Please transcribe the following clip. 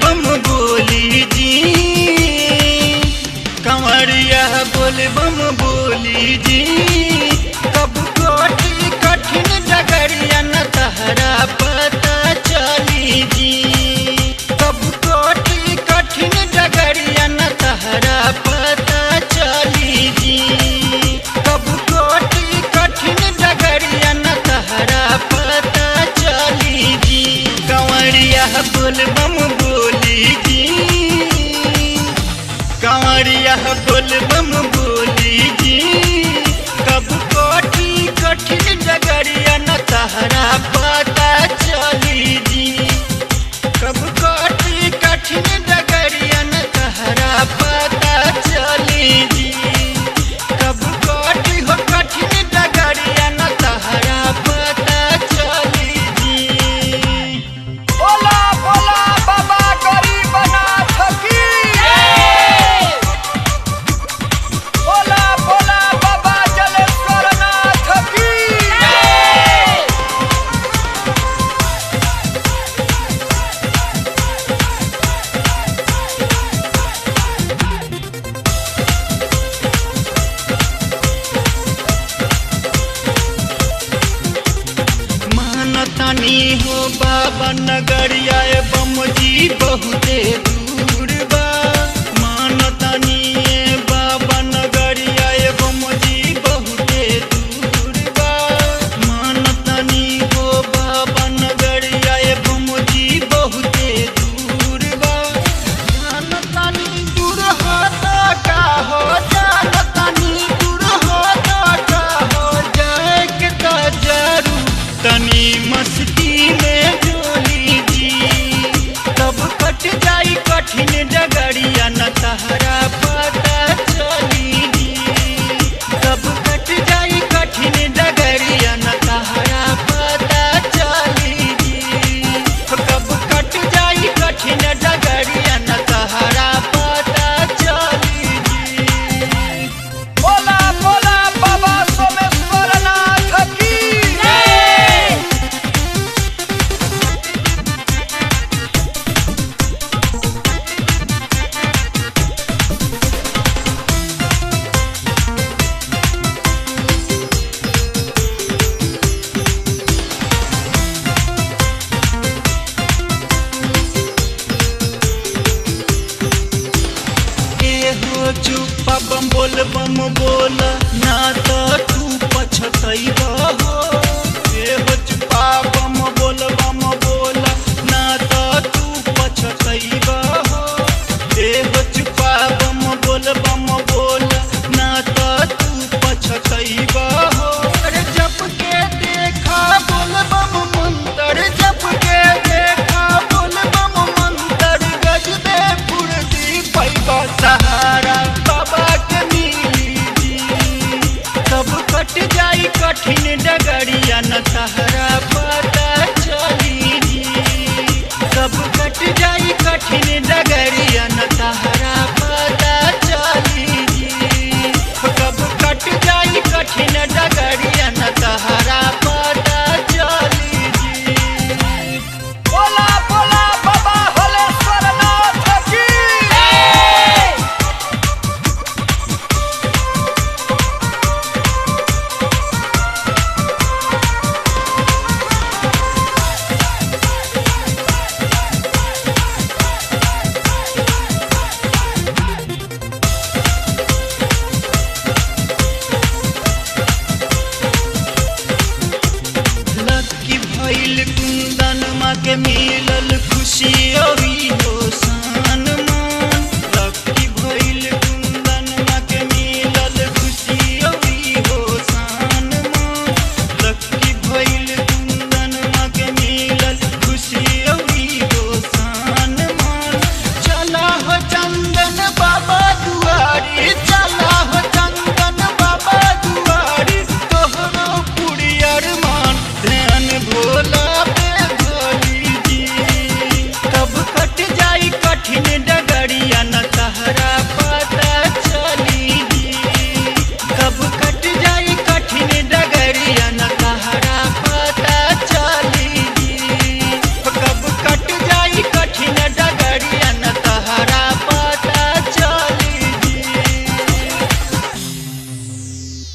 बम बोली जी, कंवरिया बोल बम बोली जी। कब कोटी कठिन डगरिया न तहरा पता चली जी, कब कोटी कठिन डगरिया न तहरा पता चली जी, कब कोटी कठिन डगरिया न तहरा पता चली जी। कंवरिया बोल बम बोली जी, कंवरिया बोल बम बोली जी। कब कोठी कठिन डगरिया न तहरा पता चली जी, कब कोठी कठिन डगरिया न तहरा पता चली जी, कब कोठी हो कठिन डगरिया न तहरा पता चली जी। बोला बोला बाबा गरीबनाथ की जय। बोला बोला बाबा जलेश्वरनाथ की जय। मानतानी हो बाबा नगरिया बम जी बहुते दूर बा, मानतानी बाबा नगरिया बम जी बहुते दूर बा, मानतानी हो बाबा नगरिया बम जी बहुते दूर बा। जानतानी दूर होता का हो, जानतानी दूर होता का हो, जाए के तो जरूर तनी मस्ती में डोली जी। तब कट जाई कठिन डगरिया न तहरा पता चली जी, तब कट जाई कठिन डगरिया न तहरा पता चली जी, कब कट जाई कठिन डगरिया न तहरा पता चली जी। बोला बोला बाबा सोमेश्वरनाथ की जय। हो चुप्पा बम बोल ना तो तू पछतैबा हो। हो चुप्पा बम बोल ना तो तू पछतैबा हो। हो चुप्पा बम बोल ना तो तू पछतैबा हो। अरे जप के देखा बोल बम मंत्र, जप के देखा बोल बम मंत्र, गजबे फुर्ती पैबा सहारा बाबा के मिली जी। तब कट जाई कठिन डगरिया न तहरा पता चली जी, तब कट जाई कठिन डगरिया न तहरा पता चली जी, कब कट जाई कठिन डगरिया न तहरा पता चली जी। बोला बोला बाबा हलेश्वरनाथ की जय। लकी भइल कुंदन माँ के मिलल खुशी अभी हो सान मान। लकी भइल कुंदन माँ के मिलल खुशी अभी हो सान मान। लकी भइल कुंदन माँ के मिलल खुशी अभी हो सान मान। चला हो चंदन बाबा दुआरी, चला हो चंदन बाबा दुआरी, तोहरो पुरियर मान ध्यान भोला